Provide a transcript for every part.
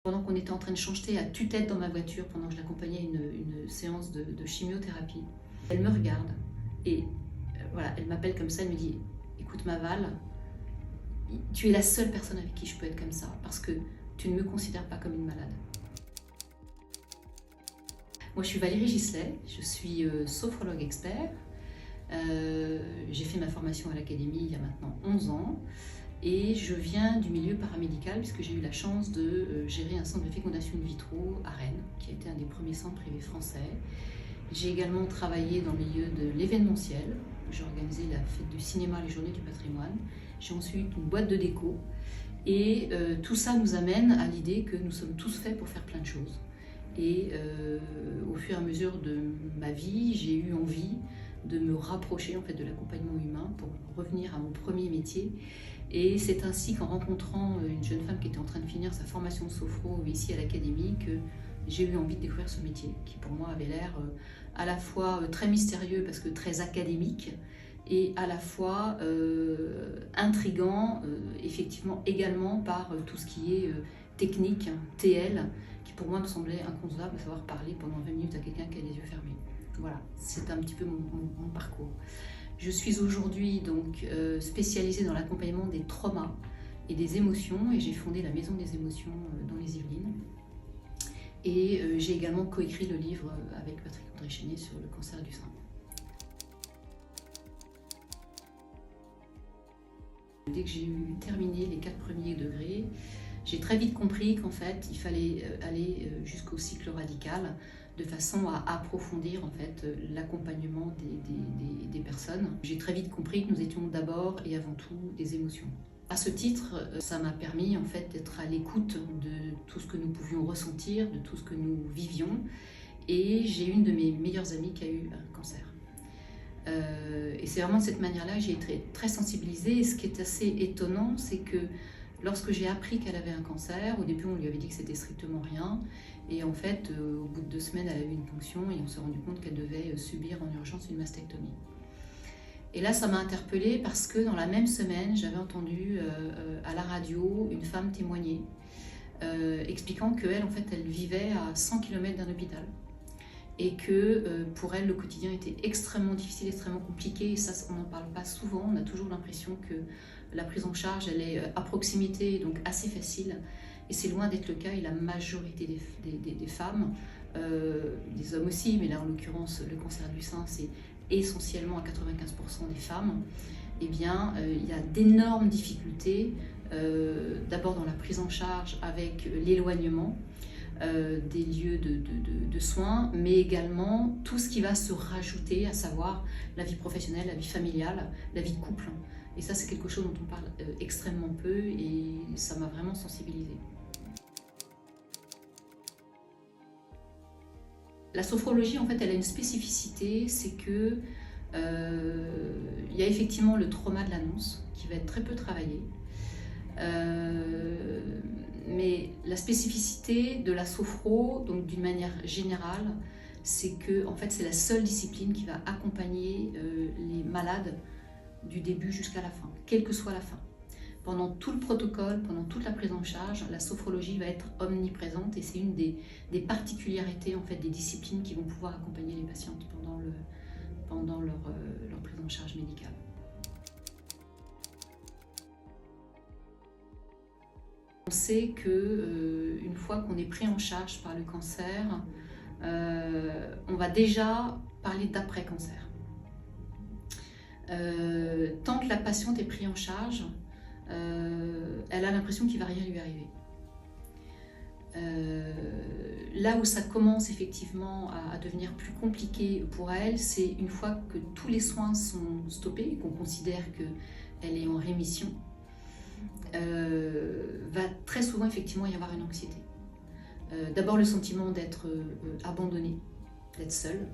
Pendant qu'on était en train de changer à tue-tête dans ma voiture, pendant que je l'accompagnais à une séance de chimiothérapie, elle me regarde et voilà, elle m'appelle comme ça, elle me dit « Écoute Maval, tu es la seule personne avec qui je peux être comme ça parce que tu ne me considères pas comme une malade. » Moi je suis Valérie Gislet, je suis sophrologue expert. J'ai fait ma formation à l'académie il y a maintenant 11 ans. Et je viens du milieu paramédical puisque j'ai eu la chance de gérer un centre de fécondation in vitro à Rennes, qui a été un des premiers centres privés français. J'ai également travaillé dans le milieu de l'événementiel. J'ai organisé la fête du cinéma, les journées du patrimoine. J'ai ensuite une boîte de déco. Et tout ça nous amène à l'idée que nous sommes tous faits pour faire plein de choses. Et au fur et à mesure de ma vie, j'ai eu envie de me rapprocher en fait, de l'accompagnement humain pour revenir à mon premier métier. Et c'est ainsi qu'en rencontrant une jeune femme qui était en train de finir sa formation de sophro ici à l'académie que j'ai eu envie de découvrir ce métier qui pour moi avait l'air à la fois très mystérieux parce que très académique et à la fois intriguant effectivement également par tout ce qui est technique, TL, qui pour moi me semblait inconcevable, à savoir parler pendant 20 minutes à quelqu'un qui a les yeux fermés. Voilà, c'est un petit peu mon parcours. Je suis aujourd'hui donc spécialisée dans l'accompagnement des traumas et des émotions et j'ai fondé la Maison des émotions dans les Yvelines. Et j'ai également coécrit le livre avec Patrick André Chénier sur le cancer du sein. Dès que j'ai eu terminé les 4 premiers degrés, j'ai très vite compris qu'en fait, il fallait aller jusqu'au cycle radical de façon à approfondir en fait l'accompagnement des personnes. J'ai très vite compris que nous étions d'abord et avant tout des émotions. À ce titre, ça m'a permis en fait d'être à l'écoute de tout ce que nous pouvions ressentir, de tout ce que nous vivions. Et j'ai une de mes meilleures amies qui a eu un cancer. Et c'est vraiment de cette manière-là que j'ai été très sensibilisée. Et ce qui est assez étonnant, c'est que lorsque j'ai appris qu'elle avait un cancer, au début on lui avait dit que c'était strictement rien. Et en fait, au bout de 2 semaines, elle a eu une ponction et on s'est rendu compte qu'elle devait subir en urgence une mastectomie. Et là, ça m'a interpellée parce que dans la même semaine, j'avais entendu à la radio une femme témoigner, expliquant qu'elle, en fait, elle vivait à 100 km d'un hôpital. Et que pour elle, le quotidien était extrêmement difficile, extrêmement compliqué. Et ça, on n'en parle pas souvent. On a toujours l'impression que la prise en charge, elle est à proximité, donc assez facile. Et c'est loin d'être le cas. Et la majorité des femmes, des hommes aussi, mais là, en l'occurrence, le cancer du sein, c'est essentiellement à 95% des femmes. Eh bien, il y a d'énormes difficultés, d'abord dans la prise en charge avec l'éloignement, des lieux de soins, mais également tout ce qui va se rajouter, à savoir la vie professionnelle, la vie familiale, la vie de couple. Et ça, c'est quelque chose dont on parle extrêmement peu et ça m'a vraiment sensibilisée. La sophrologie, en fait, elle a une spécificité, c'est que il y a effectivement le trauma de l'annonce qui va être très peu travaillé. Mais la spécificité de la sophro, donc d'une manière générale, c'est que en fait, c'est la seule discipline qui va accompagner les malades du début jusqu'à la fin, quelle que soit la fin. Pendant tout le protocole, pendant toute la prise en charge, la sophrologie va être omniprésente et c'est une des particularités en fait, des disciplines qui vont pouvoir accompagner les patientes pendant leur prise en charge médicale. On sait qu'une fois qu'on est pris en charge par le cancer, on va déjà parler d'après-cancer. Tant que la patiente est prise en charge, elle a l'impression qu'il ne va rien lui arriver. Là où ça commence effectivement à devenir plus compliqué pour elle, c'est une fois que tous les soins sont stoppés et qu'on considère qu'elle est en rémission, va très souvent effectivement y avoir une anxiété. D'abord le sentiment d'être abandonnée, d'être seule,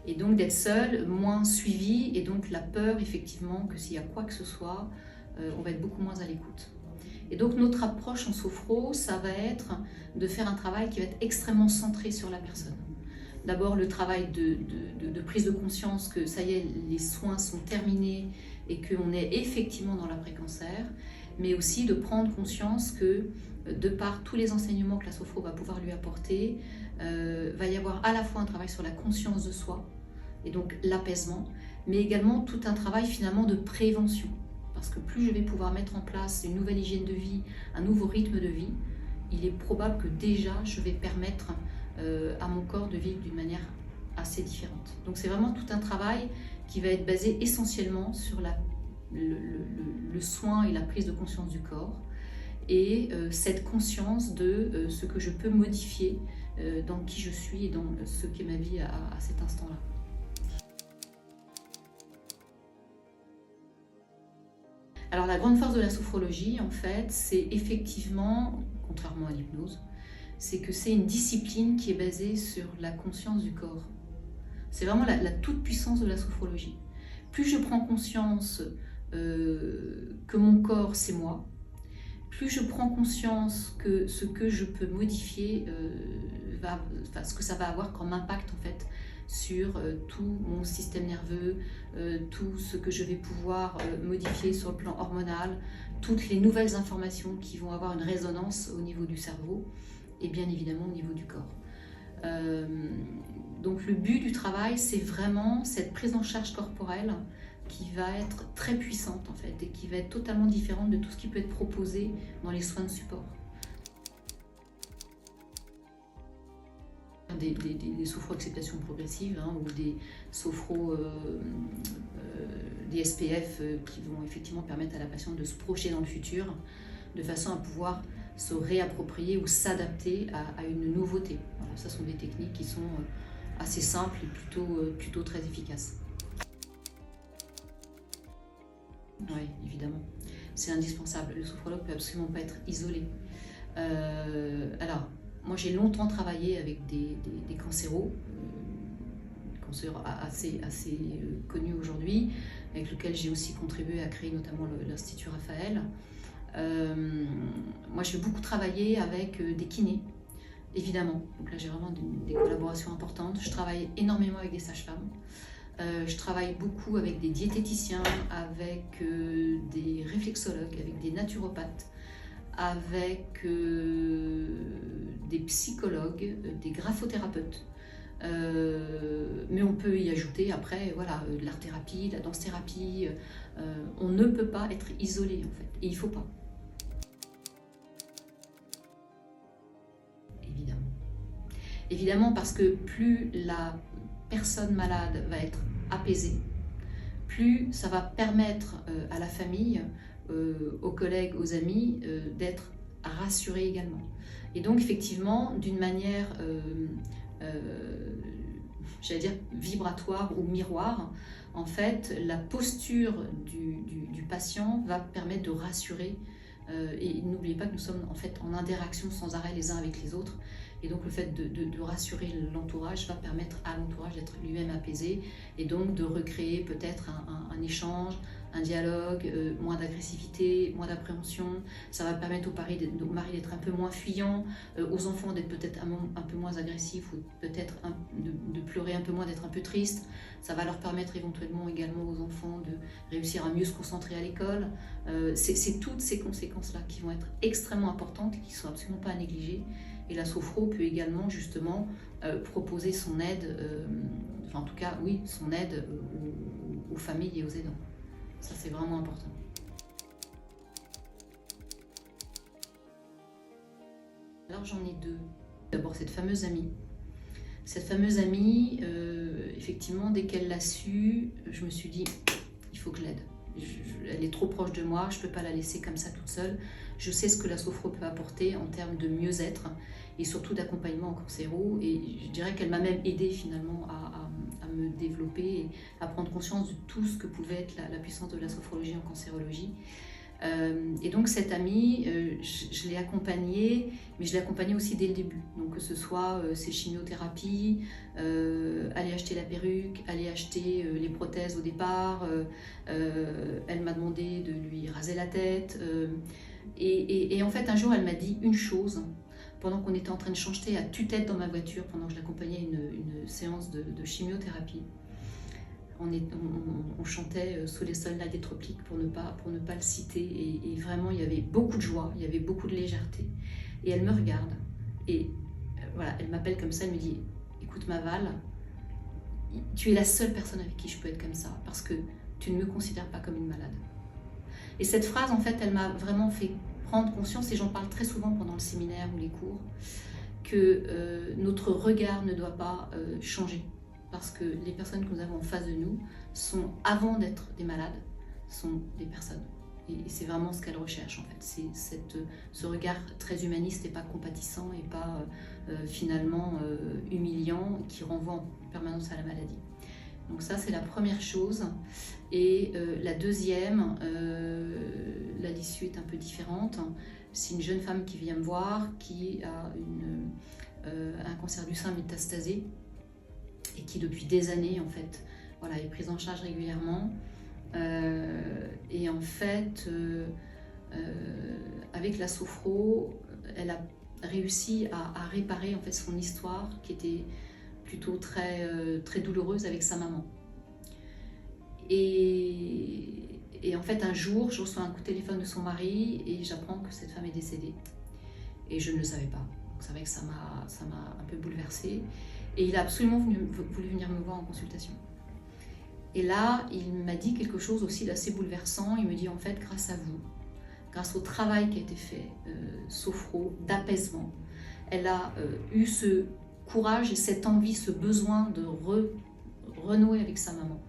et donc d'être seule, moins suivie, et donc la peur effectivement que s'il y a quoi que ce soit, on va être beaucoup moins à l'écoute. Et donc notre approche en sophro, ça va être de faire un travail qui va être extrêmement centré sur la personne. D'abord le travail de prise de conscience que ça y est, les soins sont terminés et qu'on est effectivement dans l'après-cancer. mais aussi de prendre conscience que de par tous les enseignements que la sophro va pouvoir lui apporter, va y avoir à la fois un travail sur la conscience de soi, et donc l'apaisement, mais également tout un travail finalement de prévention. Parce que plus je vais pouvoir mettre en place une nouvelle hygiène de vie, un nouveau rythme de vie, il est probable que déjà je vais permettre à mon corps de vivre d'une manière assez différente. Donc c'est vraiment tout un travail qui va être basé essentiellement sur le soin et la prise de conscience du corps, et cette conscience de ce que je peux modifier dans qui je suis et dans ce qu'est ma vie à cet instant-là. Alors la grande force de la sophrologie, en fait, c'est effectivement, contrairement à l'hypnose, c'est que c'est une discipline qui est basée sur la conscience du corps. C'est vraiment la toute-puissance de la sophrologie. Plus je prends conscience que mon corps, c'est moi, plus je prends conscience que ce que je peux modifier, ce que ça va avoir comme impact en fait sur tout mon système nerveux, tout ce que je vais pouvoir modifier sur le plan hormonal, toutes les nouvelles informations qui vont avoir une résonance au niveau du cerveau et bien évidemment au niveau du corps. Donc le but du travail, c'est vraiment cette prise en charge corporelle qui va être très puissante en fait et qui va être totalement différente de tout ce qui peut être proposé dans les soins de support. Des sophro-acceptations progressives ou des sophro des SPF qui vont effectivement permettre à la patiente de se projeter dans le futur de façon à pouvoir se réapproprier ou s'adapter à une nouveauté. Voilà, ça sont des techniques qui sont assez simples et plutôt très efficaces. Oui, évidemment. C'est indispensable. Le sophrologue ne peut absolument pas être isolé. Alors, moi j'ai longtemps travaillé avec des cancéros, cancéros assez connus aujourd'hui, avec lesquels j'ai aussi contribué à créer notamment l'Institut Raphaël. Moi j'ai beaucoup travaillé avec des kinés, évidemment. Donc là j'ai vraiment des collaborations importantes. Je travaille énormément avec des sages-femmes. Je travaille beaucoup avec des diététiciens, avec des réflexologues, avec des naturopathes, avec des psychologues, des graphothérapeutes. Mais on peut y ajouter après voilà, de l'art-thérapie, de la danse-thérapie. On ne peut pas être isolé en fait, et il ne faut pas. Évidemment. Évidemment parce que plus la personne malade va être apaisée, plus ça va permettre à la famille, aux collègues, aux amis d'être rassurés également. Et donc effectivement, d'une manière, j'allais dire vibratoire ou miroir, en fait, la posture du patient va permettre de rassurer. Et n'oubliez pas que nous sommes en fait en interaction sans arrêt les uns avec les autres. Et donc le fait de rassurer l'entourage va permettre à l'entourage d'être lui-même apaisé et donc de recréer peut-être un échange, un dialogue, moins d'agressivité, moins d'appréhension. Ça va permettre au mari d'être un peu moins fuyant, aux enfants d'être peut-être un peu moins agressifs ou peut-être de pleurer un peu moins, d'être un peu triste. Ça va leur permettre éventuellement également aux enfants de réussir à mieux se concentrer à l'école. C'est toutes ces conséquences-là qui vont être extrêmement importantes et qui ne sont absolument pas à négliger. Et la sophro peut également justement proposer son aide, enfin en tout cas oui, son aide aux familles et aux aidants. Ça c'est vraiment important. Alors j'en ai deux. D'abord cette fameuse amie. Cette fameuse amie, effectivement, dès qu'elle l'a su, je me suis dit, il faut que je l'aide. Elle est trop proche de moi, je ne peux pas la laisser comme ça toute seule. Je sais ce que la sophro peut apporter en termes de mieux-être et surtout d'accompagnement en cancéro. Et je dirais qu'elle m'a même aidée finalement à me développer et à prendre conscience de tout ce que pouvait être la puissance de la sophrologie en cancérologie. Et donc cette amie, je l'ai accompagnée, mais je l'ai accompagnée aussi dès le début. Donc que ce soit ses chimiothérapies, aller acheter la perruque, aller acheter les prothèses au départ. Elle m'a demandé de lui raser la tête. Et en fait un jour elle m'a dit une chose, pendant qu'on était en train de changer à tue-tête dans ma voiture, pendant que je l'accompagnais à une séance de chimiothérapie. on chantait sous les soldats des tropiques pour ne pas le citer. Et vraiment, il y avait beaucoup de joie, il y avait beaucoup de légèreté. Et elle me regarde. Et voilà, elle m'appelle comme ça, elle me dit, écoute Maval, tu es la seule personne avec qui je peux être comme ça, parce que tu ne me considères pas comme une malade. Et cette phrase, en fait, elle m'a vraiment fait prendre conscience, et j'en parle très souvent pendant le séminaire ou les cours, que notre regard ne doit pas changer. Parce que les personnes que nous avons en face de nous sont, avant d'être des malades, sont des personnes. Et c'est vraiment ce qu'elles recherchent en fait. C'est ce regard très humaniste et pas compatissant et pas finalement humiliant qui renvoie en permanence à la maladie. Donc ça, c'est la première chose. Et la deuxième, là l'issue est un peu différente. C'est une jeune femme qui vient me voir, qui a un cancer du sein métastasé et qui depuis des années en fait, voilà, est prise en charge régulièrement. Et en fait, avec la sophro, elle a réussi à réparer en fait son histoire qui était plutôt très douloureuse avec sa maman. Et en fait, un jour, je reçois un coup de téléphone de son mari et j'apprends que cette femme est décédée. Et je ne le savais pas. Donc c'est vrai que ça m'a un peu bouleversée. Et il a absolument voulu venir me voir en consultation. Et là, il m'a dit quelque chose aussi d'assez bouleversant. Il me dit, en fait, grâce à vous, grâce au travail qui a été fait, sophro, d'apaisement, elle a eu ce courage et cette envie, ce besoin de renouer avec sa maman.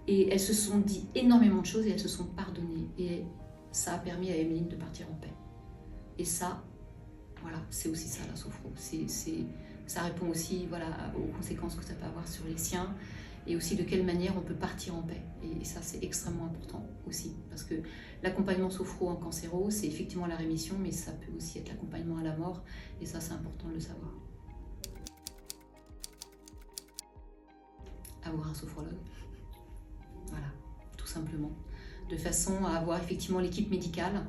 Et elles se sont dit énormément de choses et elles se sont pardonnées. Et ça a permis à Emeline de partir en paix. Et ça, voilà, c'est aussi ça la sophro. Ça répond aussi, voilà, aux conséquences que ça peut avoir sur les siens et aussi de quelle manière on peut partir en paix. Et ça, c'est extrêmement important aussi, parce que l'accompagnement sophro en cancéro, c'est effectivement la rémission, mais ça peut aussi être l'accompagnement à la mort, et ça, c'est important de le savoir. Avoir un sophrologue, voilà, tout simplement, de façon à avoir effectivement l'équipe médicale,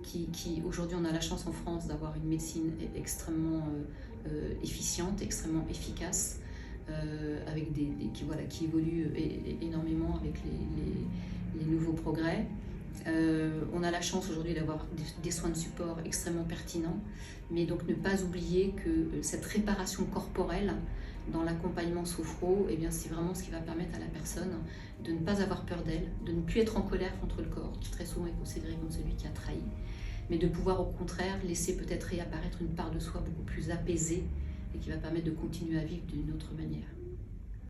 qui aujourd'hui, on a la chance en France d'avoir une médecine extrêmement efficiente, extrêmement efficace, avec qui évolue énormément avec les nouveaux progrès. On a la chance aujourd'hui d'avoir des soins de support extrêmement pertinents, mais donc ne pas oublier que cette réparation corporelle dans l'accompagnement sophro, eh bien, c'est vraiment ce qui va permettre à la personne de ne pas avoir peur d'elle, de ne plus être en colère contre le corps, qui très souvent est considéré comme celui qui a trahi, mais de pouvoir au contraire laisser peut-être réapparaître une part de soi beaucoup plus apaisée et qui va permettre de continuer à vivre d'une autre manière.